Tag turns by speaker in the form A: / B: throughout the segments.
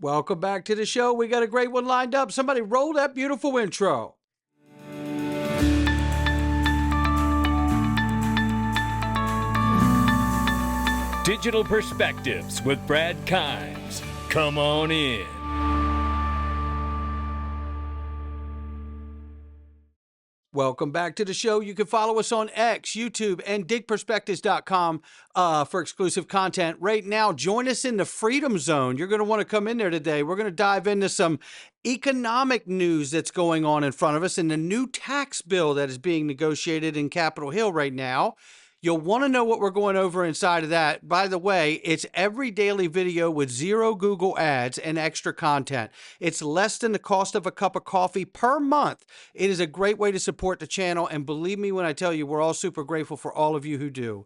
A: Welcome back to the show. We got a great one lined up. Somebody roll that beautiful intro.
B: Digital Perspectives with Brad Kimes. Come on in.
A: Welcome back to the show. You can follow us on X, YouTube, and digperspectives.com for exclusive content. Right now, join us in the Freedom Zone. You're going to want to come in there today. We're going to dive into some economic news that's going on in front of us and the new tax bill that is being negotiated in Capitol Hill right now. You'll want to know what we're going over inside of that. By the way, it's every daily video with 0 Google ads and extra content. It's less than the cost of a cup of coffee per month. It is a great way to support the channel. And believe me when I tell you, we're all super grateful for all of you who do.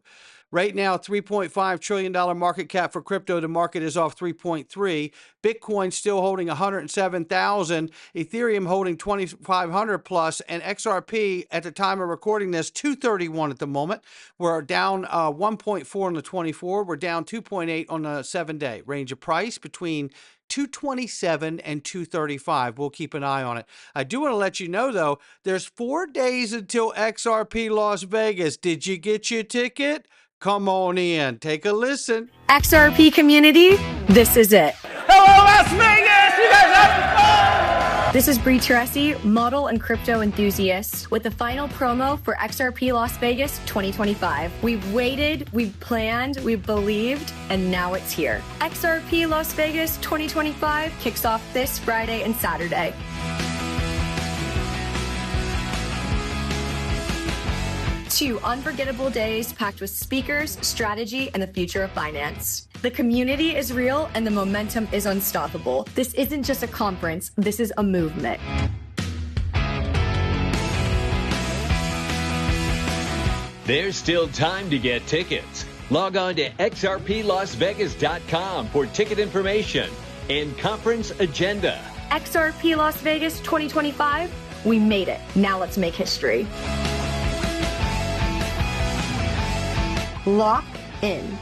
A: Right now, $3.5 trillion market cap for crypto. The market is off 3.3. Bitcoin still holding 107,000. Ethereum holding 2,500 plus. And XRP at the time of recording this, 231 at the moment. We're down 1.4 on the 24. We're down 2.8 on the 7-day. Range of price between 227 and 235. We'll keep an eye on it. I do want to let you know, though, there's 4 days until XRP Las Vegas. Did you get your ticket? Come on in. Take a listen.
C: XRP community, this is it.
D: Hello, Las Vegas! You guys having fun?
C: This is Bree Teresi, model and crypto enthusiast, with the final promo for XRP Las Vegas 2025. We've waited, we've planned, we've believed, and now it's here. XRP Las Vegas 2025 kicks off this Friday and Saturday. 2 unforgettable days packed with speakers, strategy, and the future of finance. The community is real and the momentum is unstoppable. This isn't just a conference, this is a movement.
B: There's still time to get tickets. Log on to XRPLasVegas.com for ticket information and conference agenda.
C: XRP Las Vegas 2025, we made it. Now let's make history. Lock in.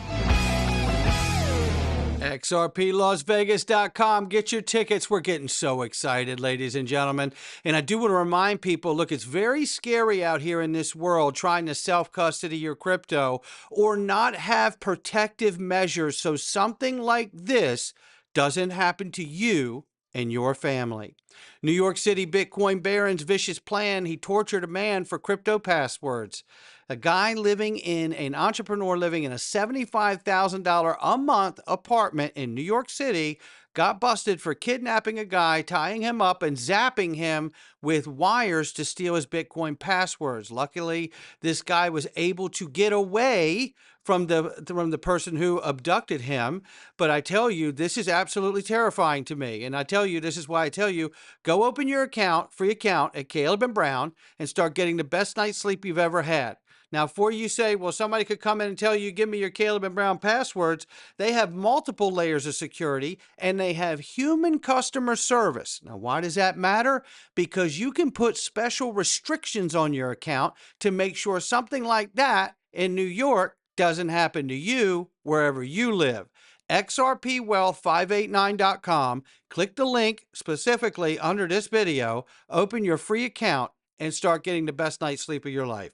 A: XRPLasVegas.com. Get your tickets. We're getting so excited, ladies and gentlemen. And I do want to remind people, look, it's very scary out here in this world trying to self-custody your crypto or not have protective measures so something like this doesn't happen to you and your family. New York City Bitcoin Baron's vicious plan. He tortured a man for crypto passwords. A guy an entrepreneur living in a $75,000 a month apartment in New York City got busted for kidnapping a guy, tying him up and zapping him with wires to steal his Bitcoin passwords. Luckily, this guy was able to get away from the person who abducted him. But I tell you, this is absolutely terrifying to me. And I tell you, this is why I tell you, go open your free account at Caleb and Brown and start getting the best night's sleep you've ever had. Now, before you say, well, somebody could come in and tell you, give me your Caleb and Brown passwords, they have multiple layers of security and they have human customer service. Now, why does that matter? Because you can put special restrictions on your account to make sure something like that in New York doesn't happen to you wherever you live. XRPwealth589.com. Click the link specifically under this video, open your free account, and start getting the best night's sleep of your life.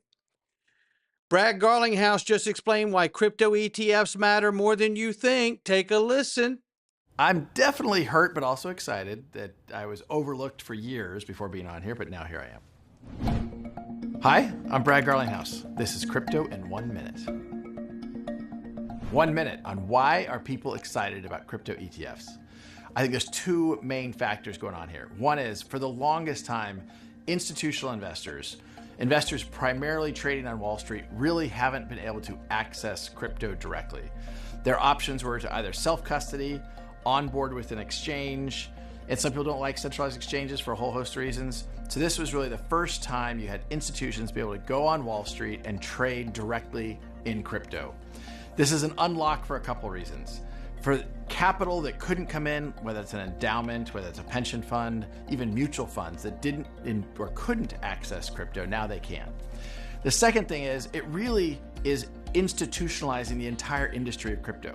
A: Brad Garlinghouse just explained why crypto ETFs matter more than you think. Take a listen.
E: I'm definitely hurt, but also excited that I was overlooked for years before being on here, but now here I am. Hi, I'm Brad Garlinghouse. This is Crypto in 1 minute. 1 minute on why are people excited about crypto ETFs. I think there's 2 main factors going on here. One is, for the longest time, institutional investors primarily trading on Wall Street really haven't been able to access crypto directly. Their options were to either self-custody, onboard with an exchange, and some people don't like centralized exchanges for a whole host of reasons. So this was really the first time you had institutions be able to go on Wall Street and trade directly in crypto. This is an unlock for a couple reasons. For capital that couldn't come in, whether it's an endowment, whether it's a pension fund, even mutual funds that didn't or couldn't access crypto, now they can. The second thing is, it really is institutionalizing the entire industry of crypto.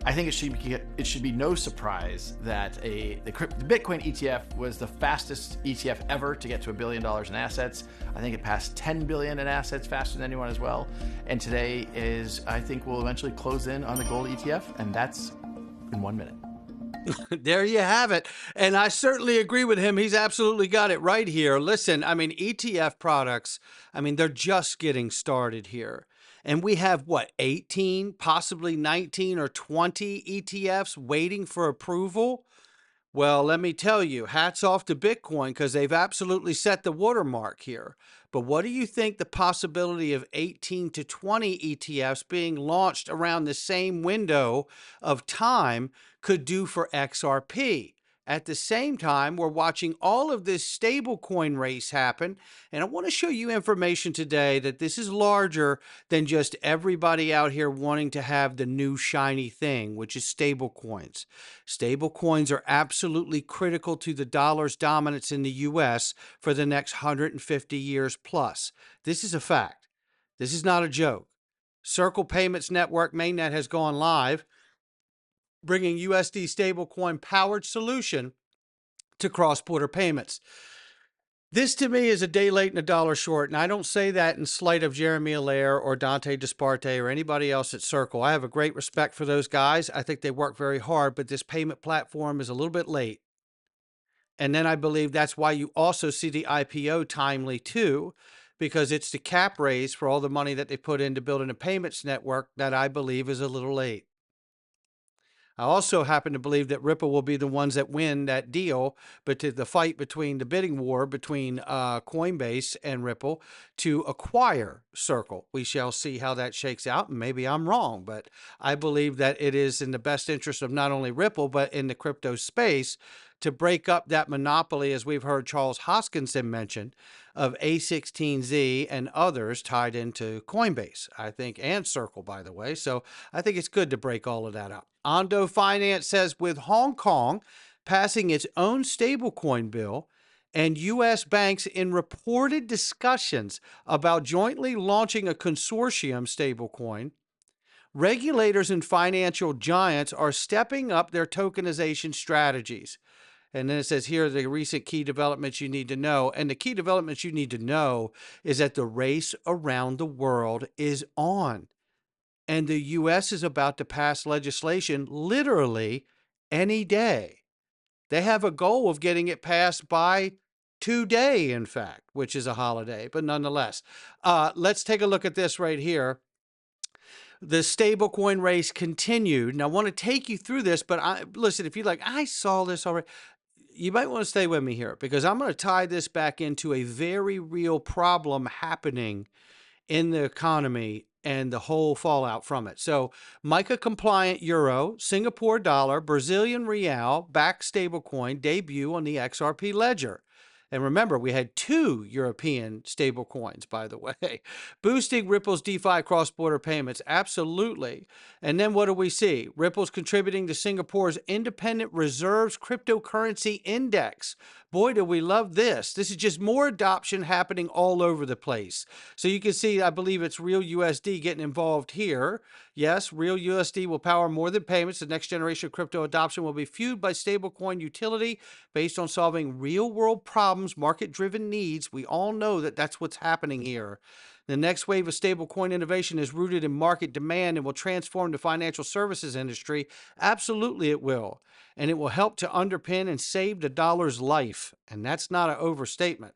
E: I think it should be no surprise that the Bitcoin ETF was the fastest ETF ever to get to $1 billion in assets. I think it passed 10 billion in assets faster than anyone as well. And today I think we'll eventually close in on the gold ETF, and that's in 1 minute.
A: There you have it. And I certainly agree with him. He's absolutely got it right here. Listen, I mean, ETF products, I mean, they're just getting started here. And we have, what, 18, possibly 19 or 20 ETFs waiting for approval? Well, let me tell you, hats off to Bitcoin because they've absolutely set the watermark here. But what do you think the possibility of 18 to 20 ETFs being launched around the same window of time could do for XRP? At the same time, we're watching all of this stablecoin race happen, and I want to show you information today that this is larger than just everybody out here wanting to have the new shiny thing, which is stablecoins. Stablecoins are absolutely critical to the dollar's dominance in the U.S. for the next 150 years plus. This is a fact. This is not a joke. Circle Payments Network mainnet has gone live, bringing USD stablecoin powered solution to cross-border payments. This to me is a day late and a dollar short, and I don't say that in slight of Jeremy Allaire or Dante Disparte or anybody else at Circle. I have a great respect for those guys. I think they work very hard, but this payment platform is a little bit late. And then I believe that's why you also see the IPO timely too, because it's the cap raise for all the money that they put into building a payments network that I believe is a little late. I also happen to believe that Ripple will be the ones that win that deal, but to the fight between the bidding war between Coinbase and Ripple to acquire Circle. We shall see how that shakes out, and maybe I'm wrong, but I believe that it is in the best interest of not only Ripple, but in the crypto space to break up that monopoly, as we've heard Charles Hoskinson mention, of A16Z and others tied into Coinbase, I think, and Circle, by the way. So I think it's good to break all of that up. Ondo Finance says with Hong Kong passing its own stablecoin bill and U.S. banks in reported discussions about jointly launching a consortium stablecoin, regulators and financial giants are stepping up their tokenization strategies. And then it says here are the recent key developments you need to know. And the key developments you need to know is that the race around the world is on. And the U.S. is about to pass legislation literally any day. They have a goal of getting it passed by today, in fact, which is a holiday, but nonetheless. Let's take a look at this right here. The stablecoin race continued. And I want to take you through this, but listen, if you're like, I saw this already, you might want to stay with me here because I'm going to tie this back into a very real problem happening in the economy and the whole fallout from it. So MiCA compliant euro, Singapore dollar, Brazilian real, backed stablecoin debut on the XRP ledger. And remember, we had 2 European stablecoins, by the way, boosting Ripple's DeFi cross-border payments. Absolutely. And then what do we see? Ripple's contributing to Singapore's independent reserves cryptocurrency index. Boy, do we love this. This is just more adoption happening all over the place. So you can see, I believe it's Real USD getting involved here. Yes, Real USD will power more than payments. The next generation of crypto adoption will be fueled by stablecoin utility based on solving real-world problems, market-driven needs. We all know that that's what's happening here. The next wave of stablecoin innovation is rooted in market demand and will transform the financial services industry. Absolutely it will. And it will help to underpin and save the dollar's life. And that's not an overstatement.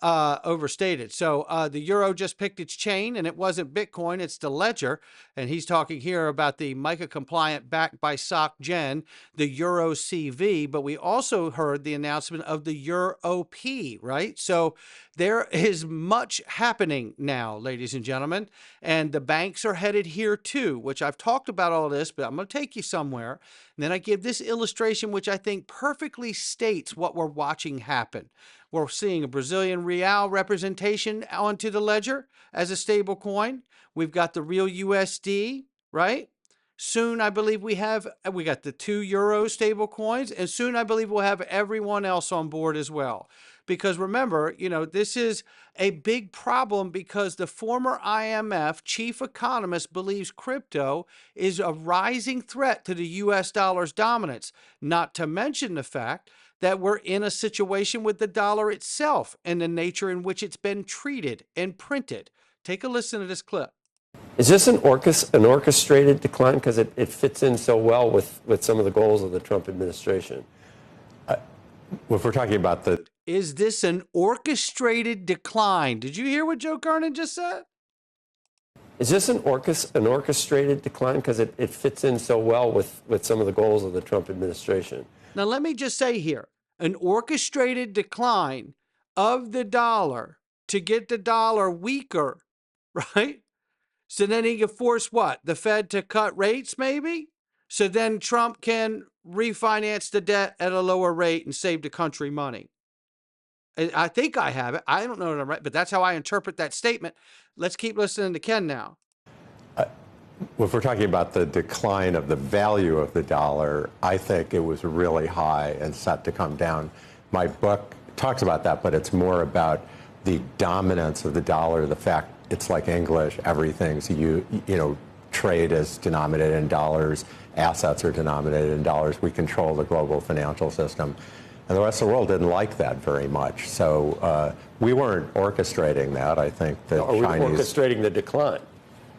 A: Overstated. So the euro just picked its chain, and it wasn't Bitcoin, it's the ledger. And he's talking here about the MiCA compliant backed by SocGen, the Euro CV, but we also heard the announcement of the Euro P, right? So there is much happening now, ladies and gentlemen, and the banks are headed here too, which I've talked about all this, but I'm going to take you somewhere. And then I give this illustration, which I think perfectly states what we're watching happen. We're seeing a Brazilian real representation onto the ledger as a stable coin. We've got the Real USD, right? Soon, I believe we got the 2 euro stable coins, and soon I believe we'll have everyone else on board as well. because remember, this is a big problem because the former IMF chief economist believes crypto is a rising threat to the US dollar's dominance, not to mention the fact that we're in a situation with the dollar itself and the nature in which it's been treated and printed. Take a listen to this clip.
F: Is this an orchestrated decline? Because it fits in so well with some of the goals of the Trump administration. If we're talking about
A: Is this an orchestrated decline? Did you hear what Joe Kernan just said?
F: Is this an orchestrated decline? Because it fits in so well with some of the goals of the Trump administration.
A: Now, let me just say here, an orchestrated decline of the dollar to get the dollar weaker, right? So then he can force what? The Fed to cut rates, maybe? So then Trump can refinance the debt at a lower rate and save the country money. I think I have it. I don't know if I'm right, but that's how I interpret that statement. Let's keep listening to Ken now.
F: If we're talking about the decline of the value of the dollar, I think it was really high and set to come down. My book talks about that, but it's more about the dominance of the dollar, the fact it's like English, everything's, trade is denominated in dollars, assets are denominated in dollars, we control the global financial system. And the rest of the world didn't like that very much. So we weren't orchestrating that. I think the
G: Are we orchestrating the decline?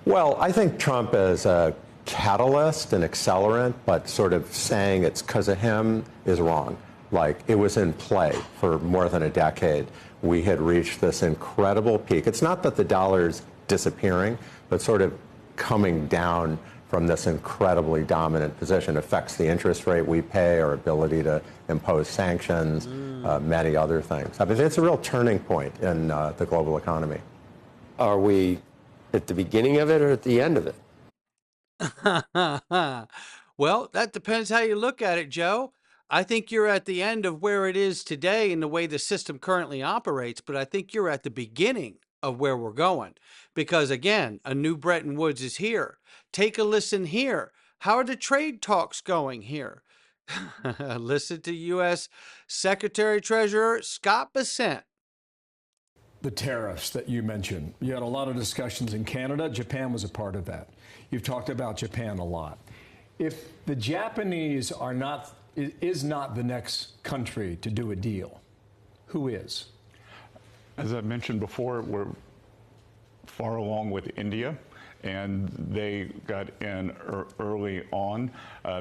F: Well, I think Trump is a catalyst, an accelerant, but sort of saying it's because of him is wrong. Like, it was in play for more than a decade. We had reached this incredible peak. It's not that the dollar's disappearing, but sort of coming down from this incredibly dominant position. Affects the interest rate we pay, our ability to impose sanctions, many other things. I mean, it's a real turning point in the global economy.
G: Are we at the beginning of it or at the end of it?
A: Well, that depends how you look at it, Joe. I think you're at the end of where it is today in the way the system currently operates, but I think you're at the beginning of where we're going. Because again, a new Bretton Woods is here. Take a listen here. How are the trade talks going here? Listen to U.S. Secretary Treasurer Scott Bessent.
H: The tariffs that you mentioned. You had a lot of discussions in Canada. Japan was a part of that. You've talked about Japan a lot. If the Japanese is not the next country to do a deal, who is?
I: As I mentioned before, we're far along with India, and they got in early on.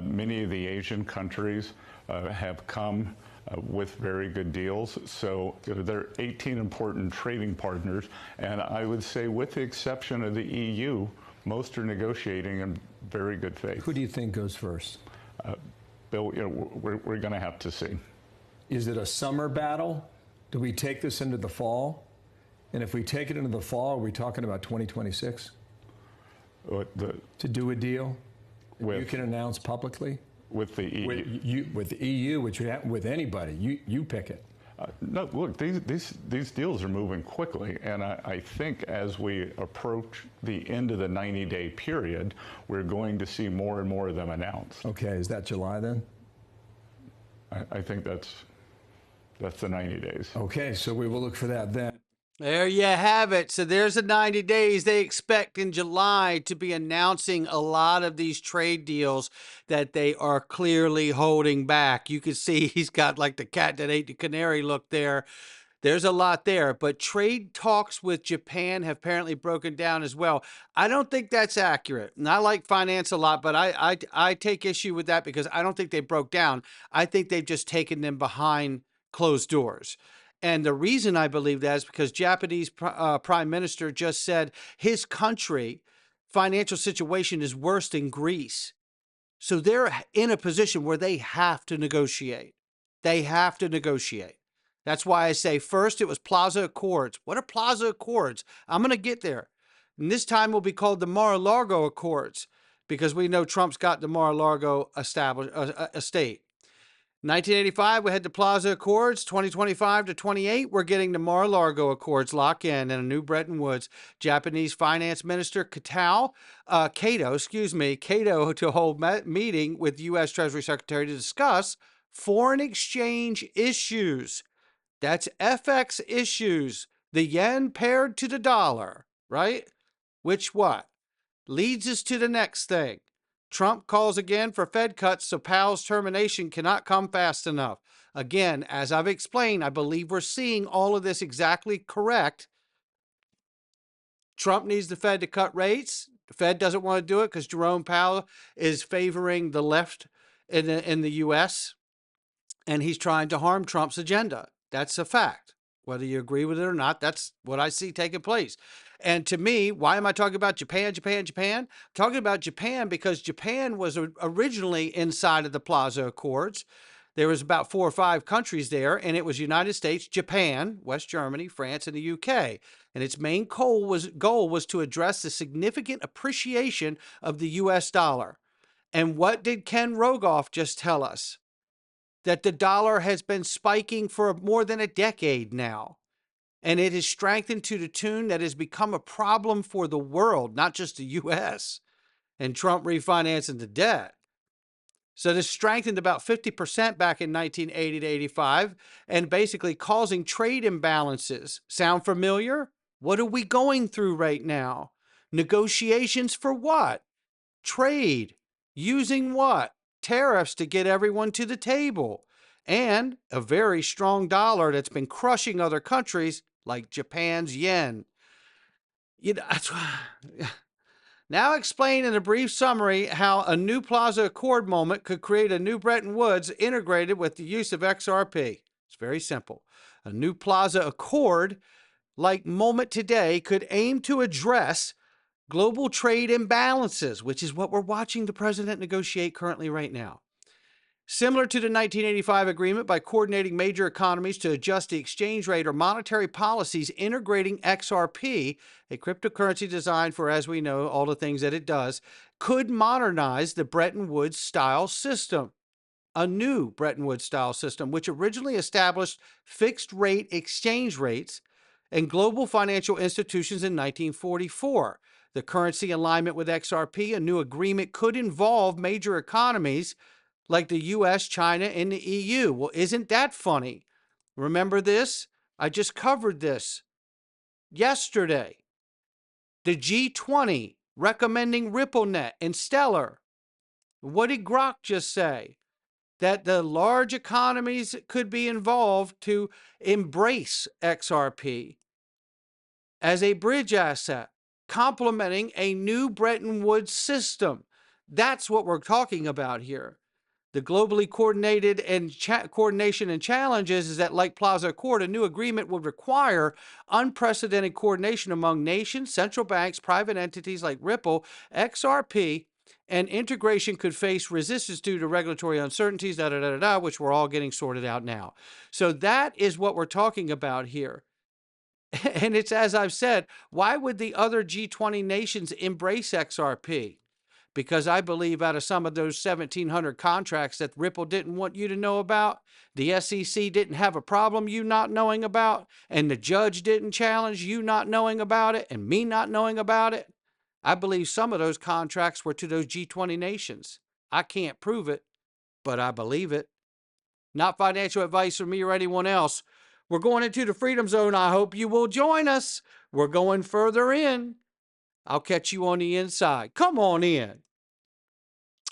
I: Many of the Asian countries have come with very good deals. So there are 18 important trading partners, and I would say with the exception of the EU, most are negotiating in very good faith.
H: Who do you think goes first?
I: Bill, we're going to have to see.
H: Is it a summer battle? Do we take this into the fall? And if we take it into the fall, are we talking about 2026? To do a deal you can announce publicly?
I: With the EU?
H: With the EU, with anybody. You pick it.
I: No, look, these deals are moving quickly, and I think as we approach the end of the 90-day period, we're going to see more and more of them announced.
H: Okay, is that July then?
I: I think that's the 90 days.
H: Okay, so we will look for that then.
A: There you have it. So there's the 90 days. They expect in July to be announcing a lot of these trade deals that they are clearly holding back. You can see he's got like the cat that ate the canary look there. There's a lot there, but trade talks with Japan have apparently broken down as well. I don't think that's accurate. And I like finance a lot, but I take issue with that because I don't think they broke down. I think they've just taken them behind closed doors. And the reason I believe that is because Japanese prime minister just said his country financial situation is worse than Greece. So they're in a position where they have to negotiate. They have to negotiate. That's why I say first it was Plaza Accords. What are Plaza Accords? I'm going to get there. And this time will be called the Mar-a-Lago Accords because we know Trump's got the Mar-a-Lago estate. 1985, we had the Plaza Accords. 2025 to 28, we're getting the Mar-a-Lago Accords lock in a new Bretton Woods. Japanese Finance Minister Kato to hold meeting with U.S. Treasury Secretary to discuss foreign exchange issues. That's FX issues, the yen paired to the dollar, right? Which what? Leads us to the next thing. Trump calls again for Fed cuts, so Powell's termination cannot come fast enough. Again, as I've explained, I believe we're seeing all of this exactly correct. Trump needs the Fed to cut rates. The Fed doesn't want to do it because Jerome Powell is favoring the left in the U.S., and he's trying to harm Trump's agenda. That's a fact. Whether you agree with it or not, that's what I see taking place. And to me, why am I talking about Japan? I'm talking about Japan because Japan was originally inside of the Plaza Accords. There was about 4 or 5 countries there, and it was United States, Japan, West Germany, France, and the UK. And its main goal was to address the significant appreciation of the US dollar. And what did Ken Rogoff just tell us? That the dollar has been spiking for more than a decade now. And it has strengthened to the tune that has become a problem for the world, not just the U.S. And Trump refinancing the debt. So this strengthened about 50% back in 1980 to 85 and basically causing trade imbalances. Sound familiar? What are we going through right now? Negotiations for what? Trade. Using what? Tariffs to get everyone to the table. And a very strong dollar that's been crushing other countries like Japan's yen. Now explain in a brief summary how a new Plaza Accord moment could create a new Bretton Woods integrated with the use of XRP. It's very simple. A new Plaza Accord like moment today could aim to address global trade imbalances, which is what we're watching the president negotiate currently right now. Similar to the 1985 agreement, by coordinating major economies to adjust the exchange rate or monetary policies, integrating XRP, a cryptocurrency designed for, as we know, all the things that it does, could modernize the Bretton Woods style system. A new Bretton Woods style system, which originally established fixed rate exchange rates and global financial institutions in 1944. The currency alignment with XRP, a new agreement could involve major economies like the US, China, and the EU. Well, isn't that funny? Remember this? I just covered this yesterday. The G20 recommending RippleNet and Stellar. What did Grok just say? That the large economies could be involved to embrace XRP as a bridge asset, complementing a new Bretton Woods system. That's what we're talking about here. The globally coordinated and coordination and challenges is that, like Plaza Accord, a new agreement would require unprecedented coordination among nations, central banks, private entities like Ripple, XRP, and integration could face resistance due to regulatory uncertainties, which we're all getting sorted out now. So that is what we're talking about here. And it's, as I've said, why would the other G20 nations embrace XRP? Because I believe out of some of those 1,700 contracts that Ripple didn't want you to know about, the SEC didn't have a problem you not knowing about, and the judge didn't challenge you not knowing about it, and me not knowing about it. I believe some of those contracts were to those G20 nations. I can't prove it, but I believe it. Not financial advice from me or anyone else. We're going into the Freedom Zone. I hope you will join us. We're going further in. I'll catch you on the inside. Come on in.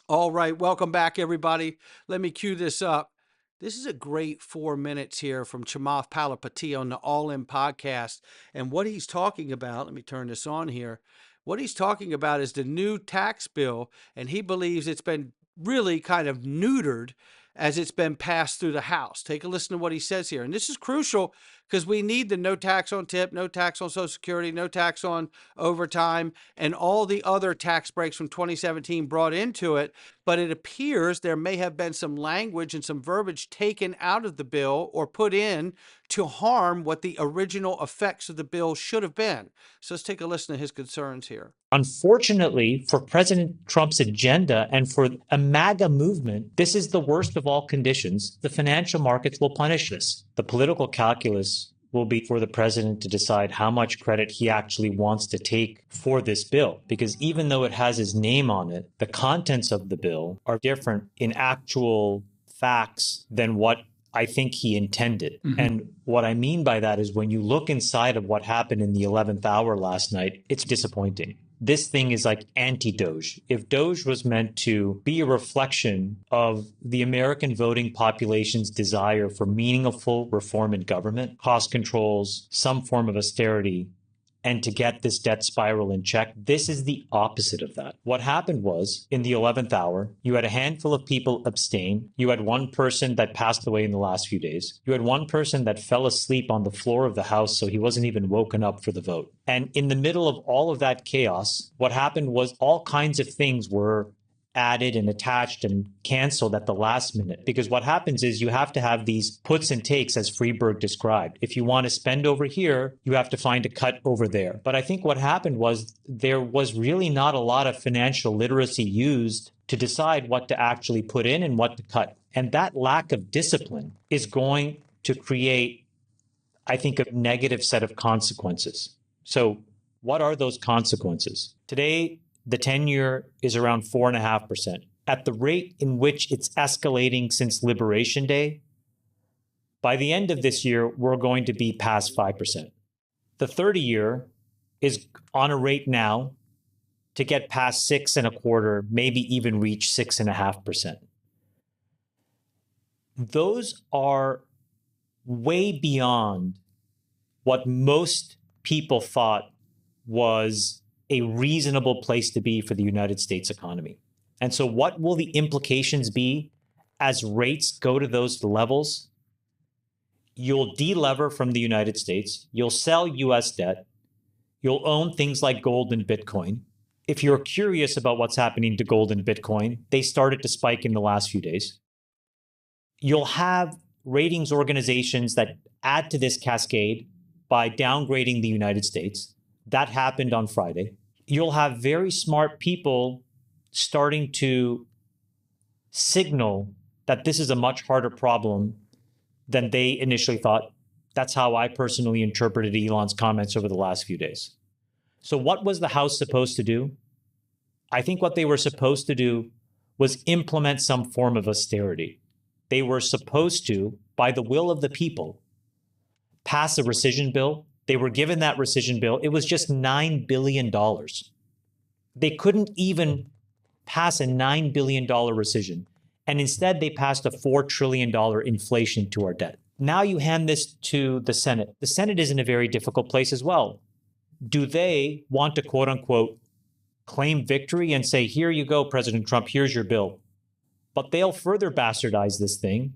A: All right, welcome back, everybody. Let me cue this up. This is a great 4 minutes here from Chamath Palihapitiya on the All In podcast. And what he's talking about, let me turn this on here. What he's talking about is the new tax bill, and he believes it's been really kind of neutered as it's been passed through the House. Take a listen to what he says here. And this is crucial because we need the no tax on tip, no tax on Social Security, no tax on overtime, and all the other tax breaks from 2017 brought into it. But it appears there may have been some language and some verbiage taken out of the bill or put in to harm what the original effects of the bill should have been. So let's take a listen to his concerns here.
J: Unfortunately, for President Trump's agenda and for a MAGA movement, this is the worst of all conditions. The financial markets will punish this. The political calculus will be for the president to decide how much credit he actually wants to take for this bill. Because even though it has his name on it, the contents of the bill are different in actual facts than what I think he intended. And what I mean by that is when you look inside of what happened in the 11th hour last night, it's disappointing. This thing is like anti-Doge. If Doge was meant to be a reflection of the American voting population's desire for meaningful reform in government, cost controls, some form of austerity, and to get this debt spiral in check, this is the opposite of that. What happened was, in the 11th hour, you had a handful of people abstain. You had one person that passed away in the last few days. You had one person that fell asleep on the floor of the House, so he wasn't even woken up for the vote. And in the middle of all of that chaos, what happened was all kinds of things were added and attached and canceled at the last minute. Because what happens is you have to have these puts and takes, as Freeberg described. If you want to spend over here, you have to find a cut over there. But I think what happened was there was really not a lot of financial literacy used to decide what to actually put in and what to cut. And that lack of discipline is going to create, I think, a negative set of consequences. So what are those consequences? Today, the 10-year is around 4.5%. At the rate in which it's escalating since Liberation Day, by the end of this year, we're going to be past 5%. The 30-year is on a rate now to get past 6.25%, maybe even reach 6.5%. Those are way beyond what most people thought was a reasonable place to be for the United States economy. And so what will the implications be as rates go to those levels? You'll de-lever from the United States. You'll sell US debt. You'll own things like gold and Bitcoin. If you're curious about what's happening to gold and Bitcoin, they started to spike in the last few days. You'll have ratings organizations that add to this cascade by downgrading the United States. That happened on Friday. You'll have very smart people starting to signal that this is a much harder problem than they initially thought. That's how I personally interpreted Elon's comments over the last few days. So what was the House supposed to do? I think what they were supposed to do was implement some form of austerity. They were supposed to, by the will of the people, pass a rescission bill. They were given that rescission bill. It was just $9 billion. They couldn't even pass a $9 billion rescission. And instead, they passed a $4 trillion inflation to our debt. Now you hand this to the Senate. The Senate is in a very difficult place as well. Do they want to, quote unquote, claim victory and say, here you go, President Trump, here's your bill? But they'll further bastardize this thing,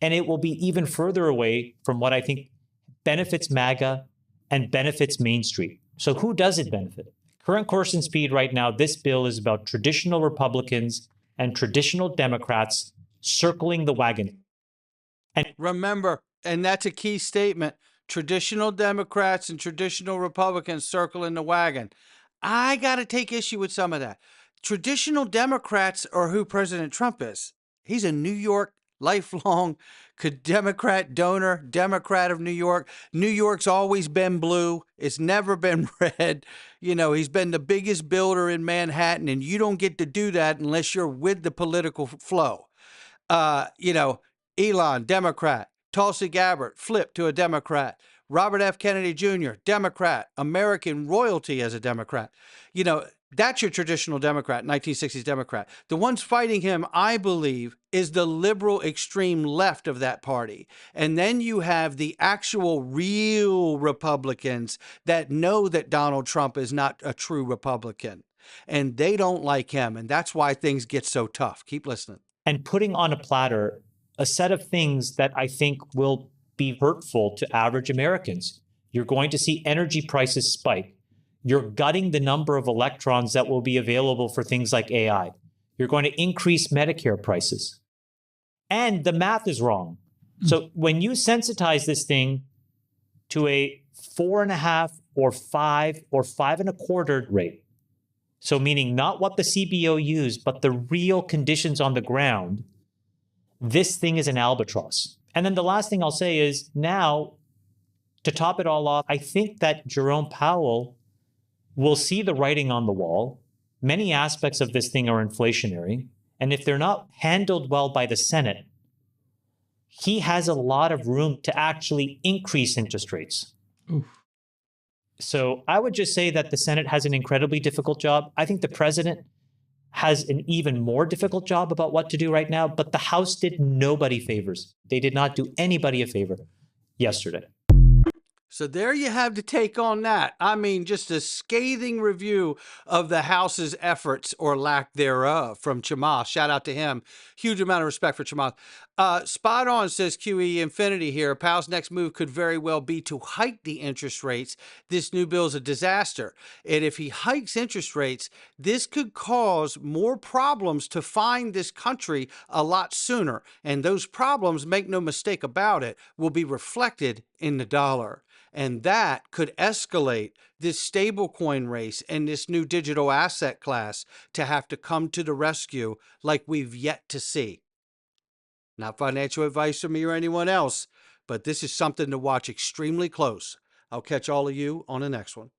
J: and it will be even further away from what I think benefits MAGA and benefits Main Street. So who does it benefit? Current course and speed right now, this bill is about traditional Republicans and traditional Democrats circling the wagon. And
A: remember, and that's a key statement, traditional Democrats and traditional Republicans circling the wagon. I got to take issue with some of that. Traditional Democrats are who President Trump is. He's a New York lifelong Democrat donor, Democrat of New York. New York's always been blue. It's never been red. You know, he's been the biggest builder in Manhattan, and you don't get to do that unless you're with the political flow. Elon, Democrat. Tulsi Gabbard, flipped to a Democrat. Robert F. Kennedy Jr., Democrat. American royalty as a Democrat. You know, that's your traditional Democrat, 1960s Democrat. The ones fighting him, I believe, is the liberal extreme left of that party. And then you have the actual real Republicans that know that Donald Trump is not a true Republican. And they don't like him. And that's why things get so tough. Keep listening.
J: And putting on a platter a set of things that I think will be hurtful to average Americans. You're going to see energy prices spike. You're gutting the number of electrons that will be available for things like AI. You're going to increase Medicare prices. And the math is wrong. So when you sensitize this thing to a 4.5 or 5 or 5.25 rate, so meaning not what the CBO used, but the real conditions on the ground, this thing is an albatross. And then the last thing I'll say is now, to top it all off, I think that Jerome Powell will see the writing on the wall. Many aspects of this thing are inflationary. And if they're not handled well by the Senate, he has a lot of room to actually increase interest rates.
K: Oof.
J: So I would just say that the Senate has an incredibly difficult job. I think the president has an even more difficult job about what to do right now, but the House did nobody favors. They did not do anybody a favor yesterday.
A: So there you have the take on that. I mean, just a scathing review of the House's efforts or lack thereof from Chamath. Shout out to him. Huge amount of respect for Chamath. Spot on, says QE Infinity here. Powell's next move could very well be to hike the interest rates. This new bill is a disaster. And if he hikes interest rates, this could cause more problems to find this country a lot sooner. And those problems, make no mistake about it, will be reflected in the dollar. And that could escalate this stablecoin race and this new digital asset class to have to come to the rescue like we've yet to see. Not financial advice from me or anyone else, but this is something to watch extremely close. I'll catch all of you on the next one.